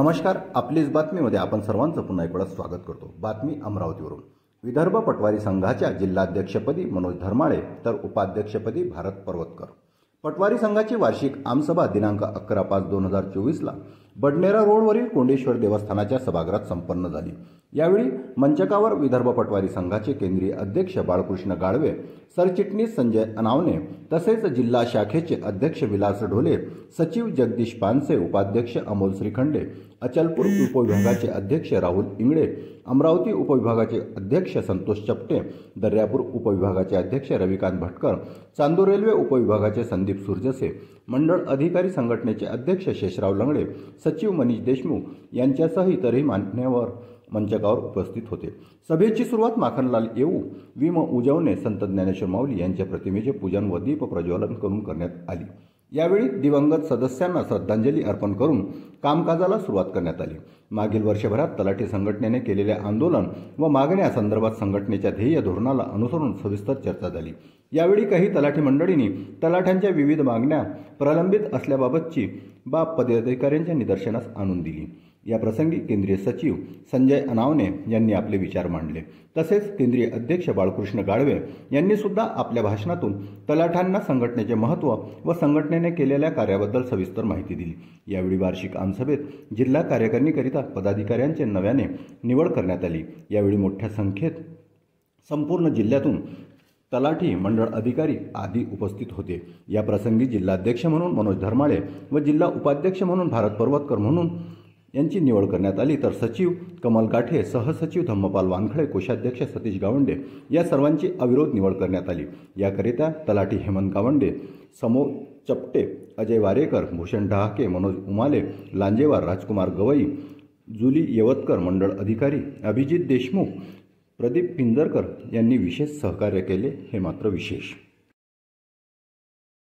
नमस्कार, आपलीच बातमीमध्ये आपण सर्वांचं पुन्हा एक वेळा स्वागत करतो। बातमी अमरावतीवरून। विदर्भ पटवारी संघाच्या जिल्हाध्यक्षपदी मनोज धर्माळे तर उपाध्यक्षपदी भारत पर्वतकर। पटवारी संघाची वार्षिक आमसभा दिनांक 11/5/2024 ला बडनेरा रोडवरील कोंडेश्वर देवस्थानाच्या सभागृहात संपन्न झाली। यावेळी मंचकावर विदर्भ पटवारी संघाचे केंद्रीय अध्यक्ष बाळकृष्ण गाढवे, सरचिटणीस संजय अनावने तसेच जिल्हा शाखेचे अध्यक्ष विलास ढोले, सचिव जगदीश पानसे, उपाध्यक्ष अमोल श्रीखंडे, अचलपूर उपविभागाचे अध्यक्ष राहुल इंगळे, अमरावती उपविभागाचे अध्यक्ष संतोष चपटे, दर्यापूर उपविभागाचे अध्यक्ष रविकांत भटकर, चांदूर रेल्वे उपविभागाचे संदीप सुरजसे, मंडळ अधिकारी संघटनेचे अध्यक्ष शेषराव लंगडे, सचिव मनीष देशमुख यांच्यासह इतरही मान्यवर मंचकावर उपस्थित होते। सभेची सुरुवात माखनलाल येऊ, विम उजवणे, संत ज्ञानेश्वर माऊली यांच्या प्रतिमेचे पूजन व दीप प्रज्वलन करून करण्यात आली। यावेळी दिवंगत सदस्यांना श्रद्धांजली अर्पण करून कामकाजाला सुरुवात करण्यात आली। मागील वर्षभरात तलाठी संघटनेने केलेले आंदोलन व मागण्या संदर्भात संघटनेच्या ध्येय धोरणाला अनुसरून सविस्तर चर्चा झाली। यावेळी काही तलाठी मंडळींनी तलाठ्यांच्या विविध मागण्या प्रलंबित असल्याबाबतची बाब पदाधिकाऱ्यांच्या निदर्शनास आणून दिली। या प्रसंगी केंद्रीय सचिव संजय अनावने यांनी आपले विचार मांडले। तसेच केंद्रीय अध्यक्ष बाळकृष्ण गाढवे यांनी सुद्धा आपल्या भाषणातून तलाठ्यांना संघटनेचे महत्त्व व संघटनेने केलेल्या कार्याबद्दल सविस्तर माहिती दिली। यावेळी वार्षिक आमसभेत जिल्हा कार्यकारिणीकरिता पदाधिकाऱ्यांचे नव्याने निवड करण्यात आली। यावेळी मोठ्या संख्येत संपूर्ण जिल्ह्यातून तलाठी, मंडळ अधिकारी आदी उपस्थित होते। या प्रसंगी जिल्हाध्यक्ष म्हणून मनोज धर्माळे व जिल्हा उपाध्यक्ष म्हणून भारत पर्वतकर म्हणून यांची निवड करण्यात आली। तर सचिव कमल गाठे, सहसचिव धम्मपाल वानखळे, कोषाध्यक्ष सतीश गावंडे या सर्वांची अविरोध निवड करण्यात आली। याकरिता तलाठी हेमंत गावंडे, समोर चपटे, अजय वारेकर, भूषण डहाके, मनोज उमाले, लांजेवार, राजकुमार गवई, जुली येवतकर, मंडळ अधिकारी अभिजित देशमुख, प्रदीप पिंजरकर यांनी विशेष सहकार्य केले हे मात्र विशेष।